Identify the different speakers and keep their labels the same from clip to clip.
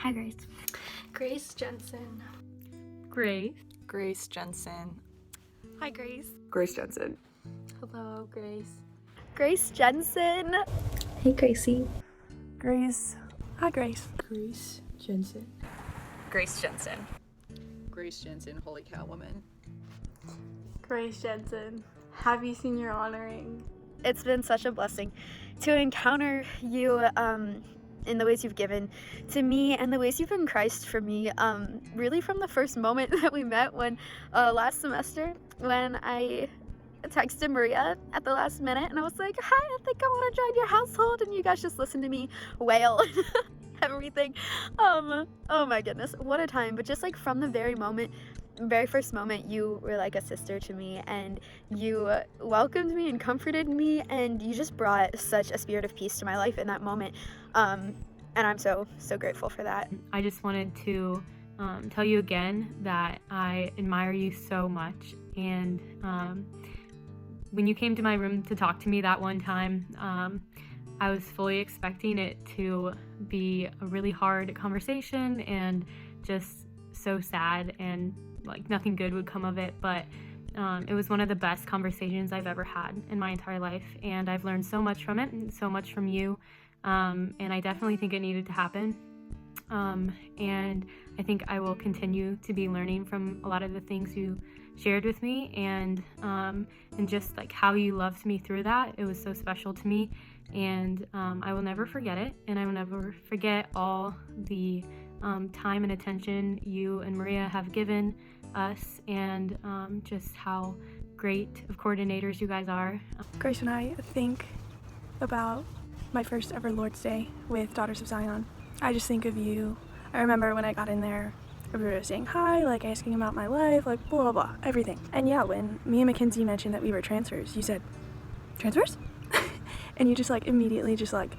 Speaker 1: Hi, Grace.
Speaker 2: Grace Jensen.
Speaker 3: Grace Jensen.
Speaker 2: Hi, Grace.
Speaker 4: Grace Jensen.
Speaker 2: Hello, Grace.
Speaker 1: Grace Jensen.
Speaker 2: Hey, Gracie.
Speaker 4: Grace.
Speaker 2: Hi, Grace.
Speaker 5: Grace Jensen.
Speaker 3: Grace Jensen.
Speaker 6: Grace Jensen, holy cow woman.
Speaker 2: Grace Jensen. Happy senior honoring.
Speaker 1: It's been such a blessing to encounter you in the ways you've given to me and the ways you've been Christ for me, really from the first moment that we met when last semester when I texted Maria at the last minute and I was like, hi, I think I want to join your household, and you guys just listened to me wail everything. Oh my goodness, what a time. But just like from the very first moment, you were like a sister to me, and you welcomed me and comforted me, and you just brought such a spirit of peace to my life in that moment, and I'm so grateful for that.
Speaker 7: I just wanted to tell you again that I admire you so much, and when you came to my room to talk to me that one time, I was fully expecting it to be a really hard conversation and just so sad, and like nothing good would come of it, but it was one of the best conversations I've ever had in my entire life, and I've learned so much from it and so much from you, and I definitely think it needed to happen, and I think I will continue to be learning from a lot of the things you shared with me, and just like how you loved me through that. It was so special to me, and I will never forget it, and I will never forget all the time and attention you and Maria have given us, and just how great of coordinators you guys are.
Speaker 8: Grace and I think about my first ever Lord's Day with Daughters of Zion. I just think of you. I remember when I got in there, everybody was saying hi, like asking about my life, like blah blah blah, everything. And yeah, when me and Mackenzie mentioned that we were transfers, you said, transfers? And you just like immediately just like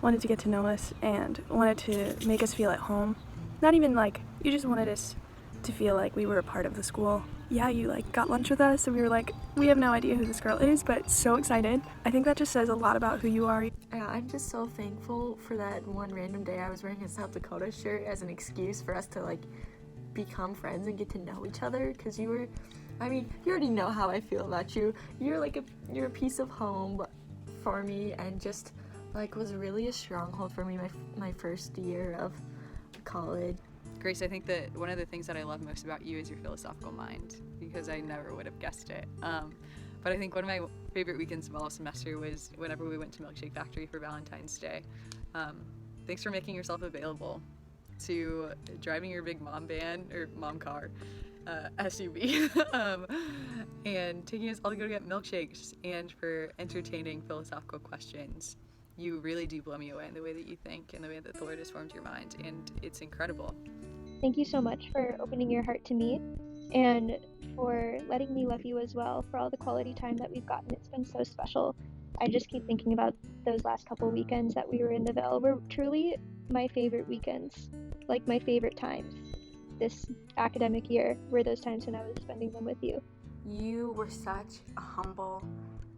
Speaker 8: wanted to get to know us and wanted to make us feel at home. Not even like, you just wanted us to feel like we were a part of the school. Yeah, you like got lunch with us and we were like, we have no idea who this girl is, but so excited. I think that just says a lot about who you are.
Speaker 9: Yeah, I'm just so thankful for that one random day I was wearing a South Dakota shirt as an excuse for us to like become friends and get to know each other, because you already know how I feel about you. You're a piece of home for me, and just like was really a stronghold for me my first year of college.
Speaker 6: Grace, I think that one of the things that I love most about you is your philosophical mind, because I never would have guessed it. But I think one of my favorite weekends of all semester was whenever we went to Milkshake Factory for Valentine's Day. Thanks for making yourself available to driving your big mom van, or mom car, SUV, and taking us all to go get milkshakes, and for entertaining philosophical questions. You really do blow me away in the way that you think and the way that the Lord has formed your mind, and it's incredible.
Speaker 10: Thank you so much for opening your heart to me, and for letting me love you as well, for all the quality time that we've gotten. It's been so special. I just keep thinking about those last couple weekends that we were in the Vale were truly my favorite weekends, like my favorite times. This academic year were those times when I was spending them with you.
Speaker 11: You were such a humble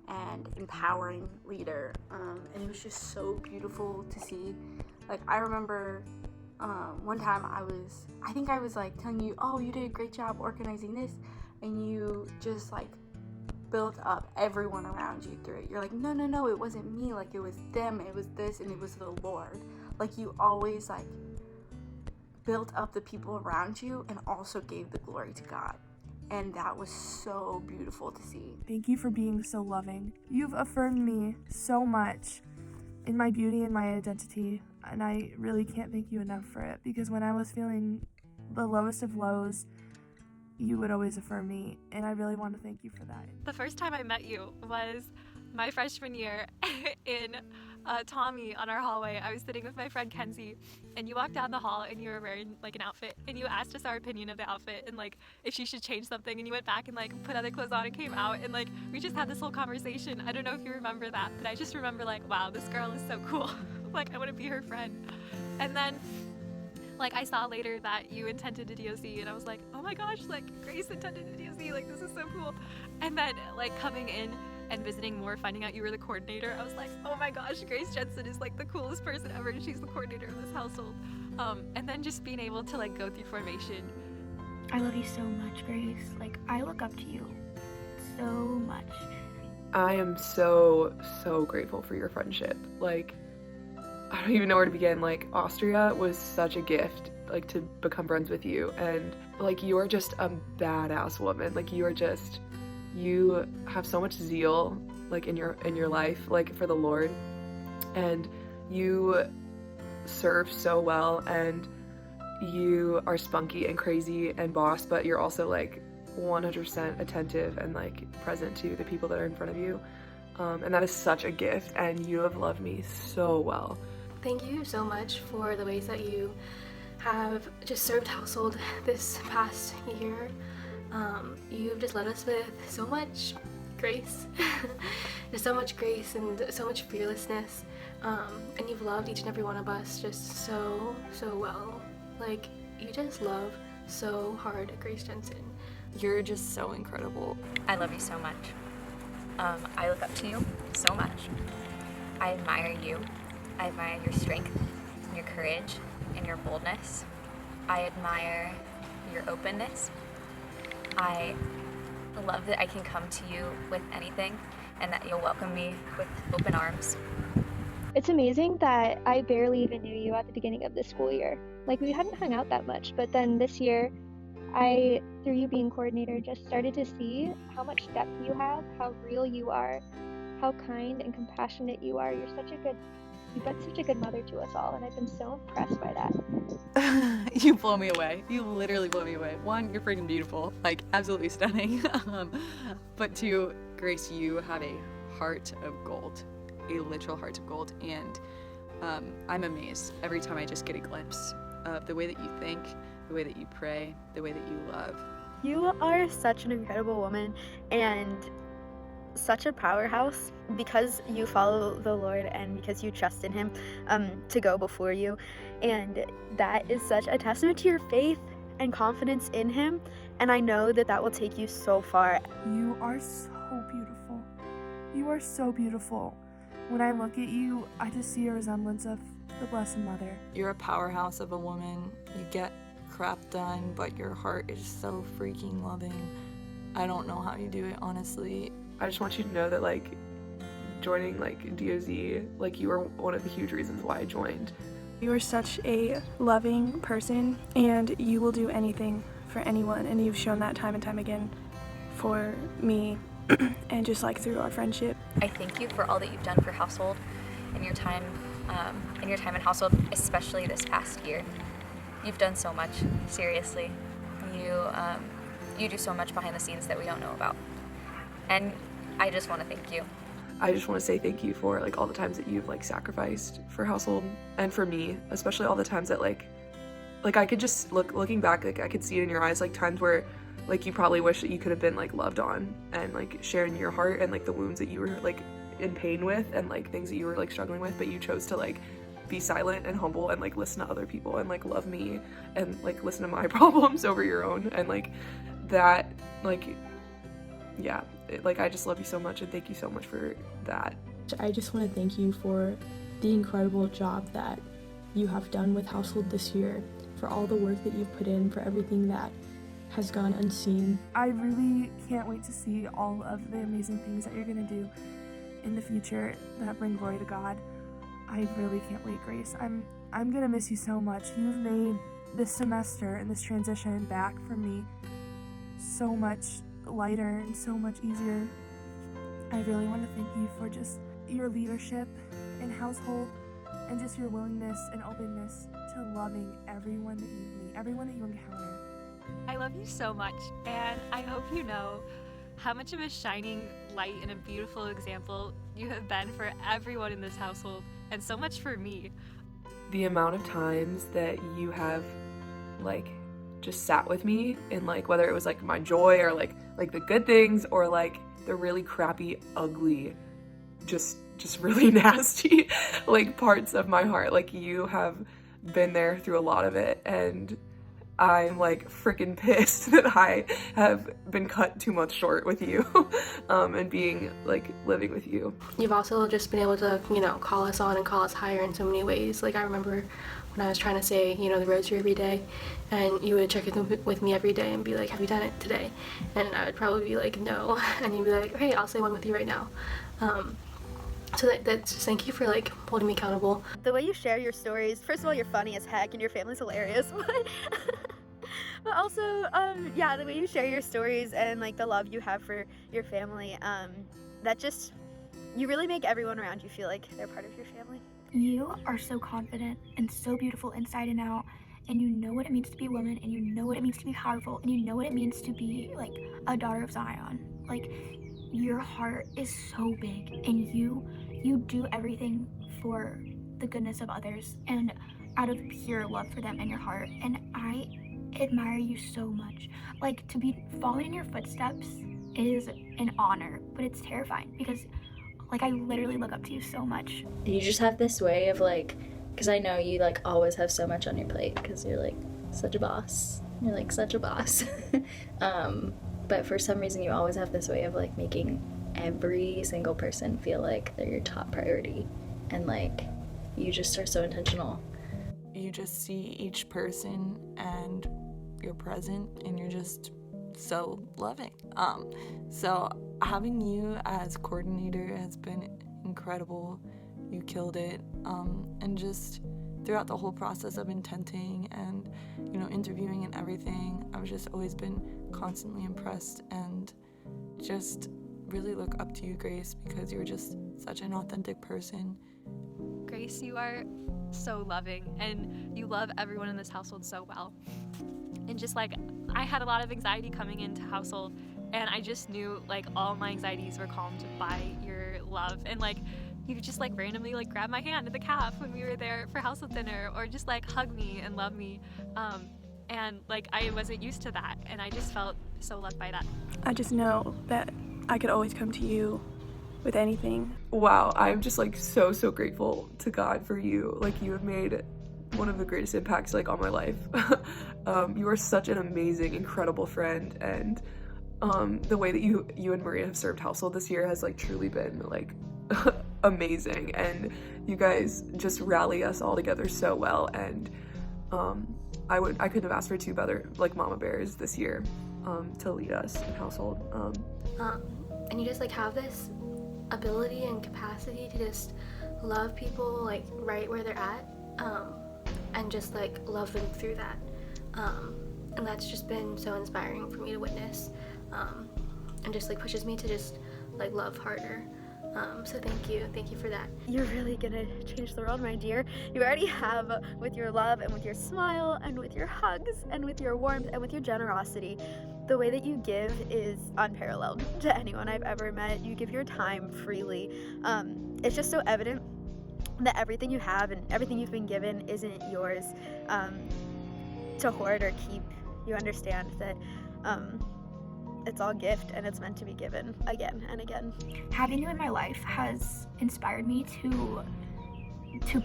Speaker 11: and empowering leader, and it was just so beautiful to see. Like, I remember one time I think I was like telling you, oh, you did a great job organizing this, and you just like built up everyone around you through it. You're like, no, it wasn't me, like it was them, it was this, and it was the Lord. Like, you always like built up the people around you and also gave the glory to God. And that was so beautiful to see.
Speaker 4: Thank you for being so loving. You've affirmed me so much in my beauty and my identity, and I really can't thank you enough for it, because when I was feeling the lowest of lows, you would always affirm me, and I really want to thank you for that.
Speaker 2: The first time I met you was my freshman year in Tommy on our hallway. I was sitting with my friend Kenzie, and you walked down the hall and you were wearing like an outfit, and you asked us our opinion of the outfit and like if she should change something, and you went back and like put other clothes on and came out, and like we just had this whole conversation. I don't know if you remember that, but I just remember like, wow, this girl is so cool. Like, I want to be her friend. And then like I saw later that you intended to DOZ, and I was like, oh my gosh, like Grace intended to DOZ, like this is so cool. And then like coming in and visiting more, finding out you were the coordinator, I was like, oh my gosh, Grace Jensen is like the coolest person ever, and she's the coordinator of this household. And then just being able to like go through formation.
Speaker 10: I love you so much, Grace. Like, I look up to you so much.
Speaker 5: I am so grateful for your friendship. Like, I don't even know where to begin. Like, Austria was such a gift, like, to become friends with you. And, like, you are just a badass woman. Like, you have so much zeal, like, in your life, like, for the Lord. And you serve so well, and you are spunky and crazy and boss, but you're also, like, 100% attentive and, like, present to the people that are in front of you. And that is such a gift, and you have loved me so well.
Speaker 8: Thank you so much for the ways that you have just served household this past year. You've just led us with so much grace. There's so much grace and so much fearlessness. And you've loved each and every one of us just so well. Like, you just love so hard, Grace Jensen.
Speaker 3: You're just so incredible.
Speaker 12: I love you so much. I look up to you so much. I admire you. I admire your strength, your courage, and your boldness. I admire your openness. I love that I can come to you with anything and that you'll welcome me with open arms.
Speaker 10: It's amazing that I barely even knew you at the beginning of this school year. Like, we hadn't hung out that much, but then this year, I, through you being coordinator, just started to see how much depth you have, how real you are, how kind and compassionate you are. You've been such a good mother to us all, and I've been so impressed by that.
Speaker 6: You blow me away. You literally blow me away. One, you're freaking beautiful, like absolutely stunning. But two, Grace, you have a heart of gold, a literal heart of gold, and I'm amazed every time I just get a glimpse of the way that you think, the way that you pray, the way that you love.
Speaker 1: You are such an incredible woman and such a powerhouse because you follow the Lord and because you trust in Him to go before you. And that is such a testament to your faith and confidence in Him. And I know that that will take you so far.
Speaker 4: You are so beautiful. You are so beautiful. When I look at you, I just see a resemblance of the Blessed Mother.
Speaker 3: You're a powerhouse of a woman. You get crap done, but your heart is so freaking loving. I don't know how you do it, honestly.
Speaker 5: I just want you to know that, like, joining, like, DOZ, like, you were one of the huge reasons why I joined.
Speaker 8: You are such a loving person, and you will do anything for anyone, and you've shown that time and time again for me and just, like, through our friendship.
Speaker 12: I thank you for all that you've done for household in your time in household, especially this past year. You've done so much, seriously. You do so much behind the scenes that we don't know about. And I just want to thank you.
Speaker 5: I just want to say thank you for, like, all the times that you've, like, sacrificed for household and for me, especially all the times that, like I could just looking back, like, I could see it in your eyes, like, times where, like, you probably wish that you could have been, like, loved on and, like, sharing your heart and, like, the wounds that you were, like, in pain with and, like, things that you were, like, struggling with, but you chose to, like, be silent and humble and, like, listen to other people and, like, love me and, like, listen to my problems over your own. And, like, that, like, yeah, like, I just love you so much and thank you so much for that.
Speaker 13: I just want to thank you for the incredible job that you have done with household this year, for all the work that you've put in, for everything that has gone unseen.
Speaker 4: I really can't wait to see all of the amazing things that you're going to do in the future that bring glory to God. I really can't wait, Grace. I'm going to miss you so much. You've made this semester and this transition back for me so much lighter and so much easier. I really want to thank you for just your leadership in household and just your willingness and openness to loving everyone that you meet, everyone that you encounter.
Speaker 2: I love you so much, and I hope you know how much of a shining light and a beautiful example you have been for everyone in this household, and so much for me.
Speaker 5: The amount of times that you have, like, just sat with me in, like, whether it was, like, my joy or, like the good things or, like, the really crappy, ugly, just really nasty, like, parts of my heart. Like, you have been there through a lot of it, and I'm like freaking pissed that I have been cut 2 months short with you and being like living with you.
Speaker 8: You've also just been able to, call us on and call us higher in so many ways. Like I remember when I was trying to say, the rosary every day, and you would check in with me every day and be like, have you done it today? And I would probably be like, no. And you'd be like, okay, I'll say one with you right now. So that's just thank you for like holding me accountable.
Speaker 1: The way you share your stories, first of all, you're funny as heck and your family's hilarious, but also, yeah, the way you share your stories and like the love you have for your family, that just, you really make everyone around you feel like they're part of your family.
Speaker 14: You are so confident and so beautiful inside and out, and you know what it means to be a woman, and you know what it means to be powerful, and you know what it means to be like a daughter of Zion. Like, your heart is so big, and you do everything for the goodness of others and out of pure love for them in your heart, and I admire you so much. Like, to be following in your footsteps is an honor, but it's terrifying because like I literally look up to you so much.
Speaker 15: You just have this way of like, because I know you like always have so much on your plate because you're like such a boss. You're like such a boss. But for some reason you always have this way of like making every single person feel like they're your top priority, and like you just are so intentional.
Speaker 3: You just see each person and you're present and you're just so loving. So having you as coordinator has been incredible. You killed it. And just throughout the whole process of intenting and interviewing and everything, I've just always been constantly impressed and just really look up to you, Grace, because you're just such an authentic person.
Speaker 2: Grace, you are so loving and you love everyone in this household so well. And just like, I had a lot of anxiety coming into household, and I just knew like all my anxieties were calmed by your love. And like, you just like randomly like grab my hand at the calf when we were there for household dinner, or just like hug me and love me. And like, I wasn't used to that, and I just felt so loved by that.
Speaker 8: I just know that I could always come to you with anything.
Speaker 5: Wow, I'm just like so grateful to God for you. Like, you have made one of the greatest impacts like on my life. You are such an amazing, incredible friend, and the way that you and Maria have served household this year has like truly been like amazing, and you guys just rally us all together so well, and I couldn't have asked for 2 better like mama bears this year to lead us in household.
Speaker 8: And you just like have this ability and capacity to just love people like right where they're at, and just like love them through that, and that's just been so inspiring for me to witness, and just like pushes me to just like love harder. So thank you for that.
Speaker 1: You're really gonna change the world, my dear. You already have, with your love and with your smile and with your hugs and with your warmth and with your generosity. The way that you give is unparalleled to anyone I've ever met. You give your time freely. It's just so evident that everything you have and everything you've been given isn't yours to hoard or keep. You understand that it's all gift and it's meant to be given again and again.
Speaker 14: Having you in my life has inspired me to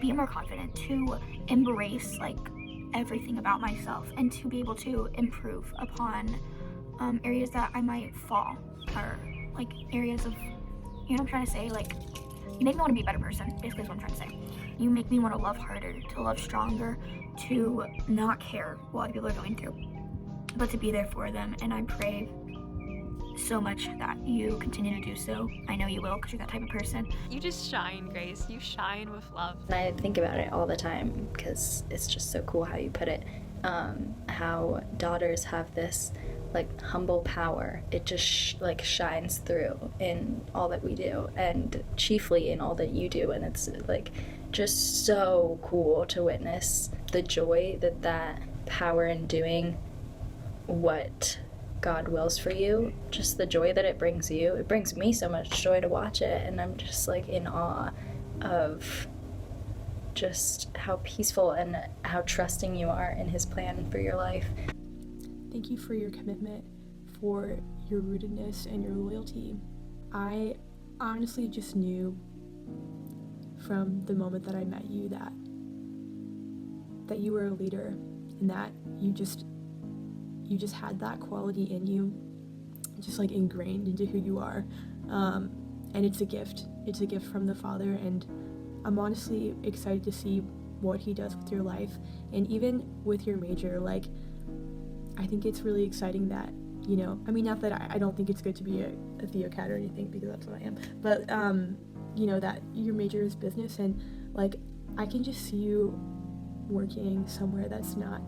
Speaker 14: be more confident, to embrace like everything about myself, and to be able to improve upon areas that I might fall, or like areas of, what I'm trying to say, like, you make me want to be a better person, basically is what I'm trying to say. You make me want to love harder, to love stronger, to not care what other people are going through, but to be there for them, and I pray so much that you continue to do so. I know you will, because you're that type of person.
Speaker 2: You just shine, Grace. You shine with love.
Speaker 15: And I think about it all the time because it's just so cool how you put it. How daughters have this like humble power. It just like shines through in all that we do, and chiefly in all that you do, and it's like just so cool to witness the joy that power in doing what God wills for you, just the joy that it brings you. It brings me so much joy to watch it, and I'm just like in awe of just how peaceful and how trusting you are in his plan for your life.
Speaker 13: Thank you for your commitment, for your rootedness and your loyalty. I honestly just knew from the moment that I met you that you were a leader, and that you just you just had that quality in you, just like ingrained into who you are. And it's a gift. It's a gift from the Father, and I'm honestly excited to see what he does with your life. And even with your major, like, I think it's really exciting that, you know, I mean, not that I don't think it's good to be a theocat or anything, because that's what I am, but you know, that your major is business, and like, I can just see you working somewhere that's not,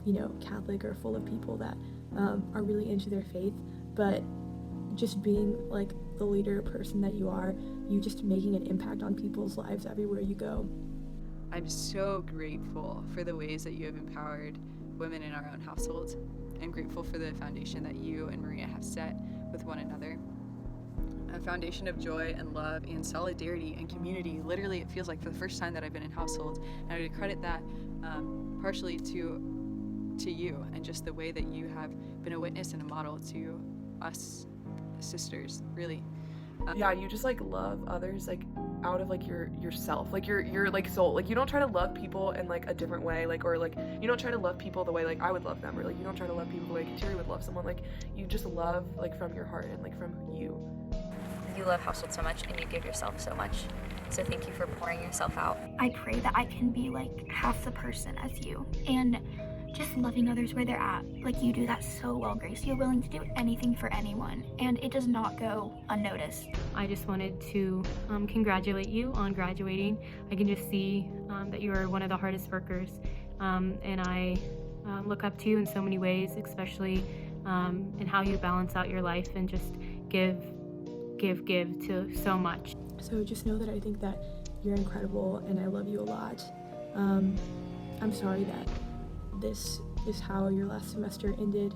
Speaker 13: you know, Catholic or full of people that are really into their faith, but just being like the leader person that you are, you just making an impact on people's lives everywhere you go.
Speaker 6: I'm so grateful for the ways that you have empowered women in our own household. I'm grateful for the foundation that you and Maria have set with one another. A foundation of joy and love and solidarity and community. Literally, it feels like for the first time that I've been in households, and I would credit that partially to you and just the way that you have been a witness and a model to us sisters, really.
Speaker 5: Yeah, you just like love others like out of like yourself, like your like soul. Like, you don't try to love people in like a different way, like, or like you don't try to love people the way like I would love them, or like you don't try to love people the way Kateri would love someone. Like, you just love like from your heart and like from you.
Speaker 12: You love Household so much, and you give yourself so much. So thank you for pouring yourself out.
Speaker 14: I pray that I can be like half the person as you, and just loving others where they're at. Like, you do that so well, Grace. You're willing to do anything for anyone, and it does not go unnoticed.
Speaker 7: I just wanted to congratulate you on graduating. I can just see that you are one of the hardest workers, and I look up to you in so many ways, especially in how you balance out your life and just give to so much.
Speaker 13: So just know that I think that you're incredible, and I love you a lot. I'm sorry that this is how your last semester ended,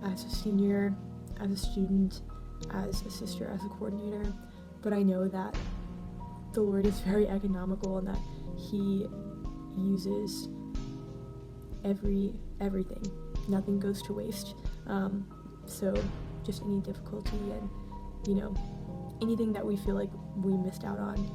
Speaker 13: as a senior, as a student, as a sister, as a coordinator, but I know that the Lord is very economical and that he uses everything. Nothing goes to waste. So just any difficulty and, you know, anything that we feel like we missed out on,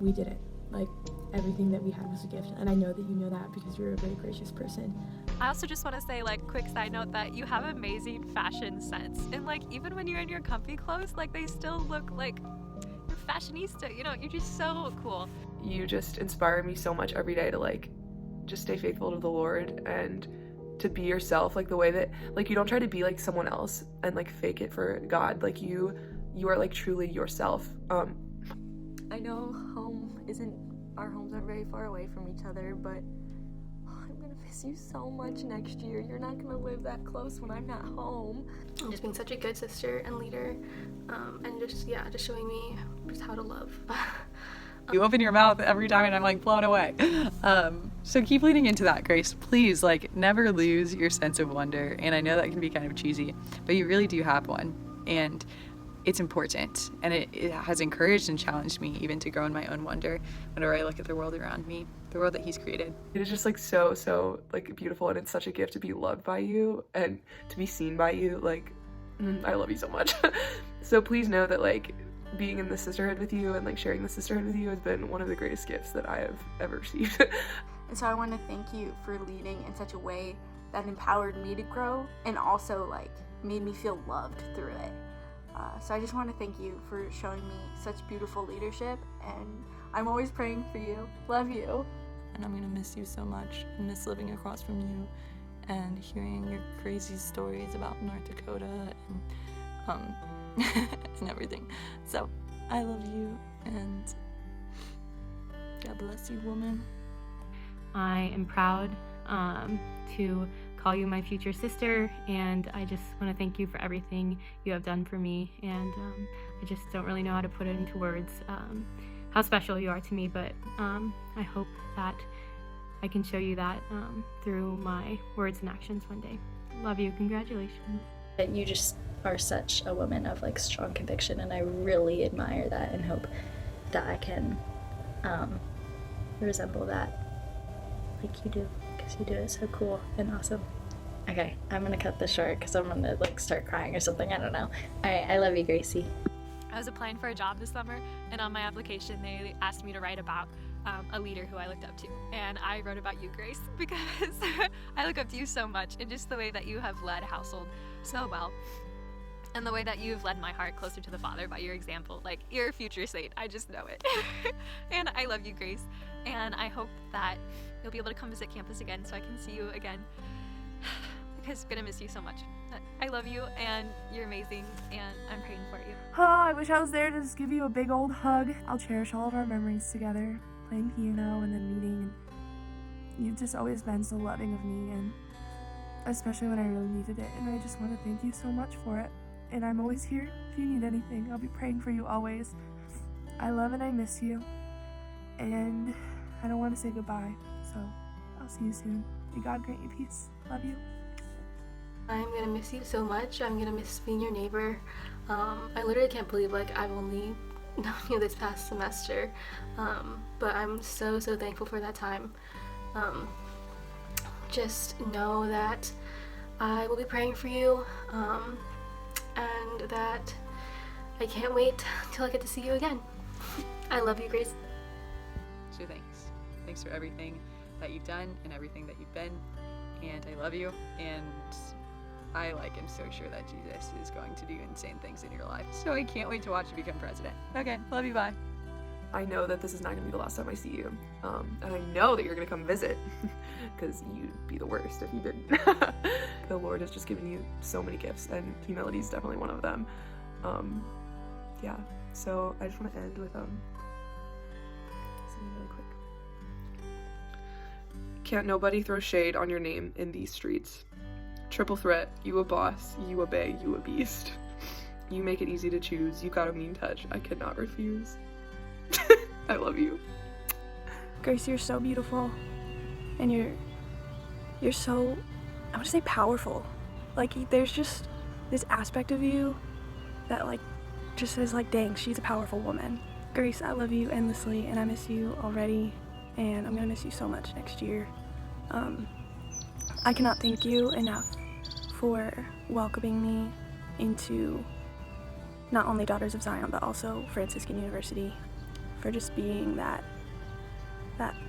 Speaker 13: we did it. Like, everything that we had was a gift, and I know that you know that because you're a very gracious person.
Speaker 2: I also just want to say, like, quick side note, that you have amazing fashion sense, and like, even when you're in your comfy clothes, like, they still look like you're fashionista, you know. You're just so cool.
Speaker 5: You just inspire me so much every day to like just stay faithful to the Lord and to be yourself, like the way that, like, you don't try to be like someone else and like fake it for God. Like, you are like truly yourself.
Speaker 9: I know our homes aren't very far away from each other, but I'm gonna miss you so much next year. You're not gonna live that close when I'm not home.
Speaker 8: Just being such a good sister and leader, and just showing me just how to love.
Speaker 6: You open your mouth every time and I'm like blown away. So keep leaning into that, Grace. Please, like, never lose your sense of wonder. And I know that can be kind of cheesy, but you really do have one. And it's important, and it has encouraged and challenged me even to grow in my own wonder whenever I look at the world around me, the world that he's created.
Speaker 5: It is just like so like beautiful, and it's such a gift to be loved by you and to be seen by you. Like, I love you so much. So please know that like being in the sisterhood with you and like sharing the sisterhood with you has been one of the greatest gifts that I have ever received.
Speaker 11: And so I want to thank you for leading in such a way that empowered me to grow and also like made me feel loved through it. So I just want to thank you for showing me such beautiful leadership, and I'm always praying for you. Love you.
Speaker 3: And I'm going to miss you so much. I miss living across from you and hearing your crazy stories about North Dakota and and everything. So I love you, and God bless you, woman.
Speaker 7: I am proud to call you my future sister, and I just want to thank you for everything you have done for me, and I just don't really know how to put it into words how special you are to me, but I hope that I can show you that through my words and actions one day. Love you. Congratulations.
Speaker 15: You just are such a woman of like strong conviction, and I really admire that and hope that I can resemble that like you do, because you do it so cool and awesome. Okay, I'm gonna cut this short because I'm gonna like start crying or something. I don't know. Alright, I love you, Gracie.
Speaker 2: I was applying for a job this summer, and on my application they asked me to write about a leader who I looked up to. And I wrote about you, Grace, because I look up to you so much, and just the way that you have led household so well. And the way that you've led my heart closer to the Father by your example. Like, you're a future saint. I just know it. And I love you, Grace. And I hope that you'll be able to come visit campus again so I can see you again. Because I'm going to miss you so much. I love you, and you're amazing, and I'm praying for you.
Speaker 4: Oh, I wish I was there to just give you a big old hug. I'll cherish all of our memories together, playing piano and then meeting. And you've just always been so loving of me, and especially when I really needed it. And I just want to thank you so much for it. And I'm always here if you need anything. I'll be praying for you always. I love and I miss you. And I don't want to say goodbye, so I'll see you soon. May God grant you peace. Love you.
Speaker 16: I'm gonna miss you so much. I'm gonna miss being your neighbor. I literally can't believe like I've only known you this past semester, but I'm so thankful for that time. Just know that I will be praying for you, and that I can't wait till I get to see you again. I love you, Grace.
Speaker 6: So thanks for everything that you've done and everything that you've been, and I love you, and I am so sure that Jesus is going to do insane things in your life. So I can't wait to watch you become president. Okay, love you, bye.
Speaker 5: I know that this is not going to be the last time I see you. And I know that you're going to come visit, because you'd be the worst if you didn't. The Lord has just given you so many gifts, and humility is definitely one of them. Yeah, so I just want to end with something really quick. Can't nobody throw shade on your name in these streets. Triple threat, you a boss, you a bae, you a beast. You make it easy to choose, you got a mean touch, I could not refuse. I love you.
Speaker 8: Grace, you're so beautiful, and you're so, I want to say powerful. Like, there's just this aspect of you that just says dang, she's a powerful woman. Grace, I love you endlessly, and I miss you already, and I'm gonna miss you so much next year. I cannot thank you enough for welcoming me into not only Daughters of Zion, but also Franciscan University, for just being that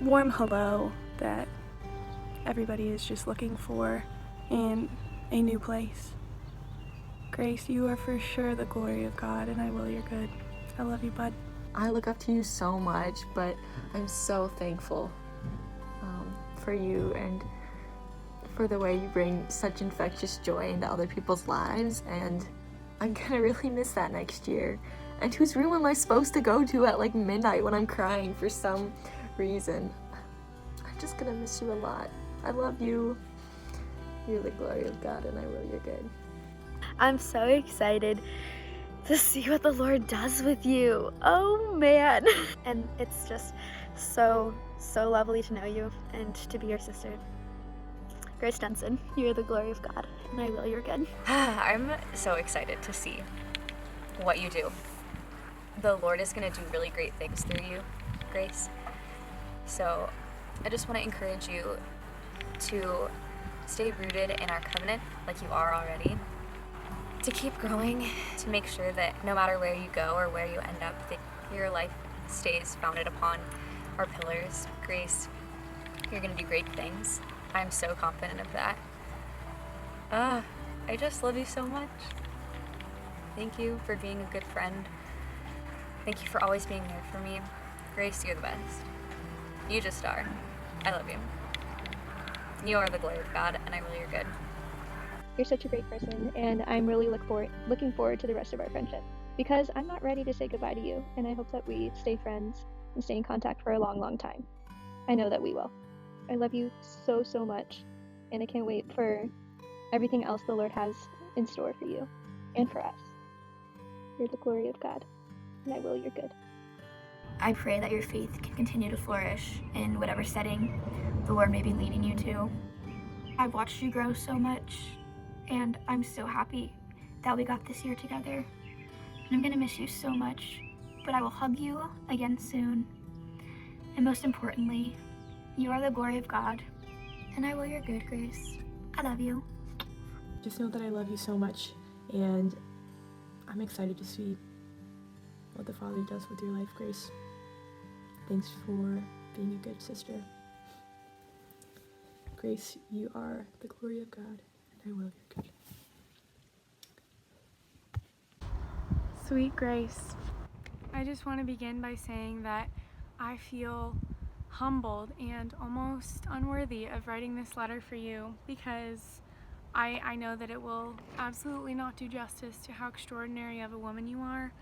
Speaker 8: warm hello that everybody is just looking for in a new place. Grace, you are for sure the glory of God, and I will your good. I love you, bud.
Speaker 9: I look up to you so much, but I'm so thankful for you and for the way you bring such infectious joy into other people's lives, and I'm gonna really miss that next year. And whose room am I supposed to go to at midnight when I'm crying for some reason? I'm just gonna miss you a lot. I love you. You're the glory of God, and I will your good.
Speaker 1: I'm so excited to see what the Lord does with you. Oh man. And it's just so lovely to know you and to be your sister. Grace Jensen, you're the glory of God, and I will your good.
Speaker 12: I'm so excited to see what you do. The Lord is going to do really great things through you, Grace. So I just want to encourage you to stay rooted in our covenant like you are already, to keep growing, to make sure that no matter where you go or where you end up, that your life stays founded upon our pillars. Grace, you're going to do great things. I'm so confident of that. I just love you so much. Thank you for being a good friend. Thank you for always being there for me. Grace, you're the best. You just are. I love you. You are the glory of God, and I will your good.
Speaker 10: You're such a great person, and I'm really looking forward to the rest of our friendship, because I'm not ready to say goodbye to you, and I hope that we stay friends and stay in contact for a long time. I know that we will. I love you so much, and I can't wait for everything else the Lord has in store for you and for us. You're the glory of God, and I will your good.
Speaker 14: I pray that your faith can continue to flourish in whatever setting the Lord may be leading you to. I've watched you grow so much, and I'm so happy that we got this year together. And I'm gonna miss you so much, but I will hug you again soon. And most importantly, you are the glory of God, and I will your good, Grace. I love you.
Speaker 13: Just know that I love you so much, and I'm excited to see what the Father does with your life, Grace. Thanks for being a good sister. Grace, you are the glory of God, and I will your good.
Speaker 8: Sweet Grace, I just want to begin by saying that I feel humbled and almost unworthy of writing this letter for you, because I know that it will absolutely not do justice to how extraordinary of a woman you are,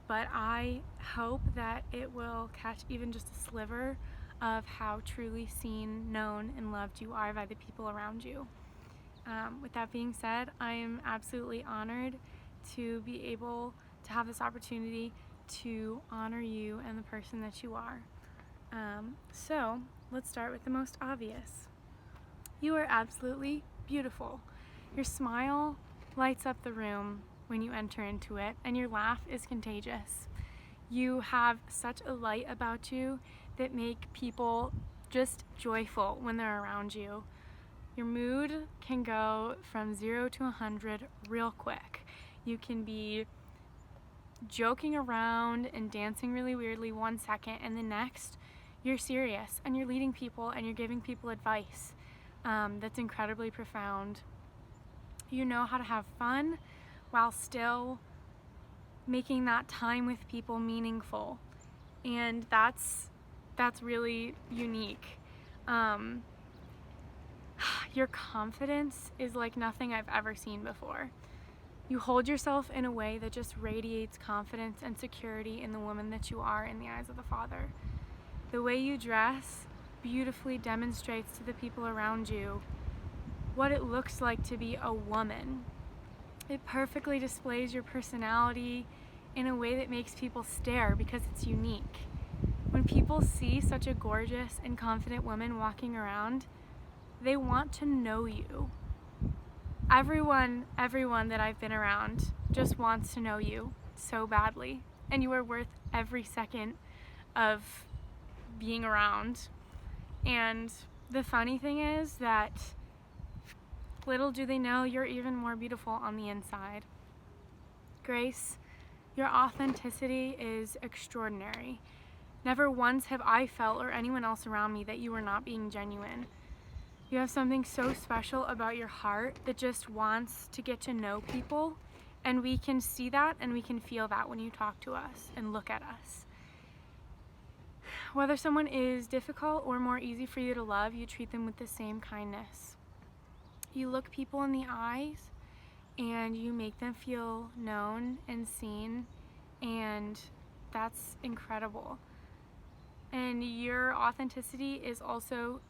Speaker 8: but I hope that it will catch even just a sliver of how truly seen, known, and loved you are by the people around you. With that being said, I am absolutely honored to be able to have this opportunity to honor you and the person that you are. So let's start with the most obvious. You are absolutely beautiful. Your smile lights up the room when you enter into it, and your laugh is contagious. You have such a light about you that make people just joyful when they're around you. Your mood can go from 0 to 100 real quick. You can be joking around and dancing really weirdly 1 second, and the next you're serious and you're leading people and you're giving people advice that's incredibly profound. You know how to have fun while still making that time with people meaningful, and that's really unique. Your confidence is like nothing I've ever seen before. You hold yourself in a way that just radiates confidence and security in the woman that you are in the eyes of the Father. The way you dress beautifully demonstrates to the people around you what it looks like to be a woman. It perfectly displays your personality in a way that makes people stare because it's unique. When people see such a gorgeous and confident woman walking around, they want to know you. Everyone that I've been around just wants to know you so badly, and you are worth every second of being around. And the funny thing is that little do they know you're even more beautiful on the inside. Grace, your authenticity is extraordinary. Never once have I felt, or anyone else around me, that you were not being genuine. You have something so special about your heart that just wants to get to know people, and we can see that and we can feel that when you talk to us and look at us. Whether someone is difficult or more easy for you to love, you treat them with the same kindness. You look people in the eyes and you make them feel known and seen, and that's incredible. And your authenticity is also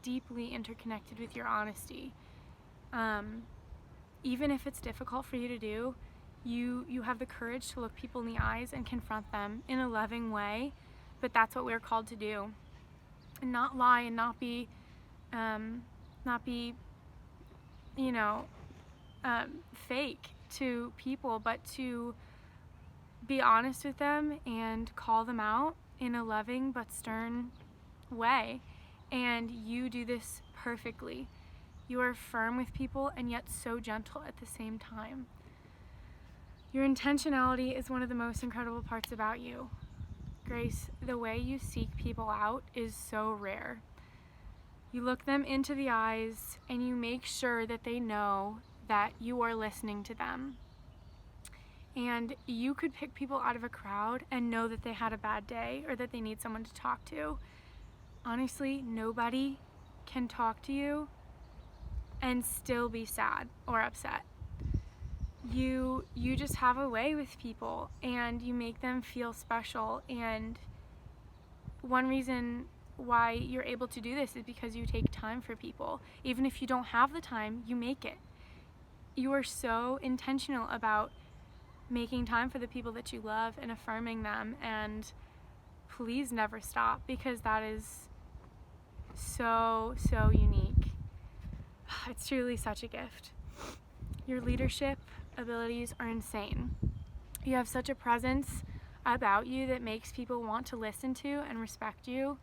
Speaker 8: deeply interconnected with your honesty. Even if it's difficult for you to do, you have the courage to look people in the eyes and confront them in a loving way, but that's what we're called to do. And not lie and not be fake to people, but to be honest with them and call them out in a loving but stern way. And you do this perfectly. You are firm with people and yet so gentle at the same time. Your intentionality is one of the most incredible parts about you. Grace, the way you seek people out is so rare. You look them into the eyes and you make sure that they know that you are listening to them. And you could pick people out of a crowd and know that they had a bad day or that they need someone to talk to. Honestly, nobody can talk to you and still be sad or upset. You just have a way with people and you make them feel special. And one reason why you're able to do this is because you take time for people. Even if you don't have the time, you make it. You are so intentional about making time for the people that you love and affirming them, and please never stop, because that is so unique. It's truly such a gift. Your leadership abilities are insane. You have such a presence about you that makes people want to listen to and respect you.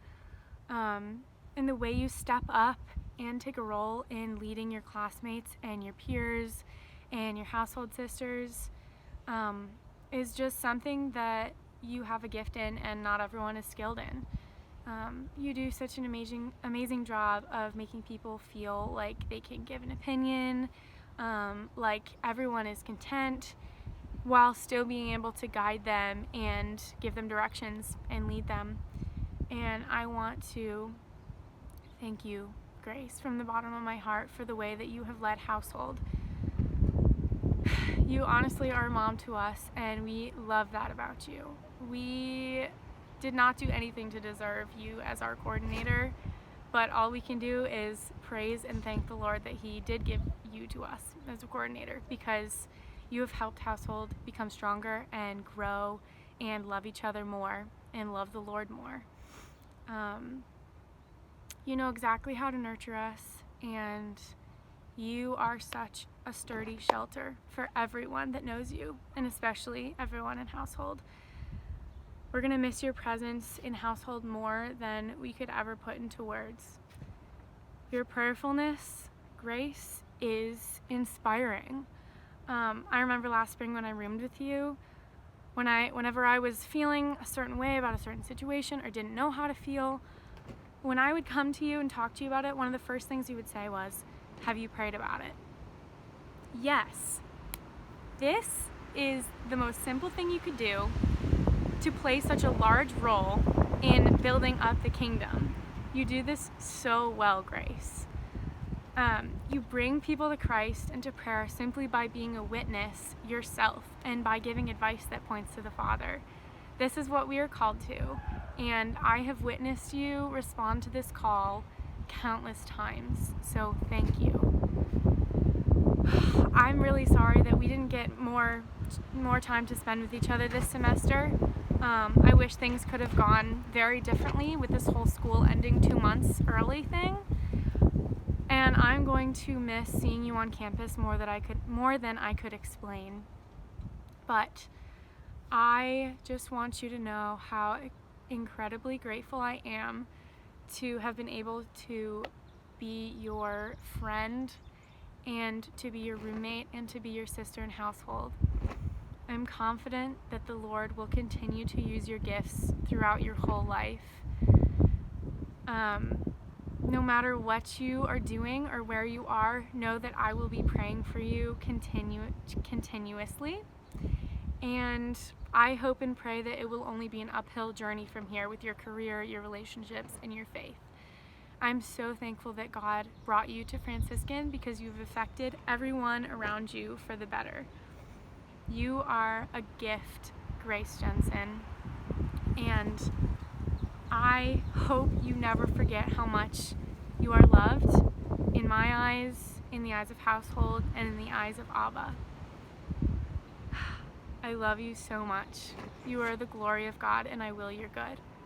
Speaker 8: And the way you step up and take a role in leading your classmates and your peers and your household sisters is just something that you have a gift in and not everyone is skilled in. You do such an amazing job of making people feel like they can give an opinion, like everyone is content, while still being able to guide them and give them directions and lead them. And I want to thank you, Grace, from the bottom of my heart for the way that you have led Household. You honestly are a mom to us, and we love that about you. We did not do anything to deserve you as our coordinator, but all we can do is praise and thank the Lord that He did give you to us as a coordinator, because you have helped Household become stronger and grow and love each other more and love the Lord more. You know exactly how to nurture us, and you are such a sturdy shelter for everyone that knows you, and especially everyone in Household. We're going to miss your presence in Household more than we could ever put into words. Your prayerfulness, Grace, is inspiring. I remember last spring when I roomed with you, whenever I was feeling a certain way about a certain situation or didn't know how to feel, when I would come to you and talk to you about it, one of the first things you would say was, "Have you prayed about it?" Yes. This is the most simple thing you could do to play such a large role in building up the kingdom. You do this so well, Grace. You bring people to Christ and to prayer simply by being a witness yourself and by giving advice that points to the Father. This is what we are called to, and I have witnessed you respond to this call countless times, so thank you. I'm really sorry that we didn't get more time to spend with each other this semester. I wish things could have gone very differently with this whole school ending 2 months early thing. And I'm going to miss seeing you on campus more than I could explain. But I just want you to know how incredibly grateful I am to have been able to be your friend and to be your roommate and to be your sister in Household. I'm confident that the Lord will continue to use your gifts throughout your whole life. No matter what you are doing or where you are, know that I will be praying for you continuously. And I hope and pray that it will only be an uphill journey from here with your career, your relationships, and your faith. I'm so thankful that God brought you to Franciscan because you've affected everyone around you for the better. You are a gift, Grace Jensen, and I hope you never forget how much you are loved in my eyes, in the eyes of Household, and in the eyes of Abba. I love you so much. You are the glory of God, and I will your good.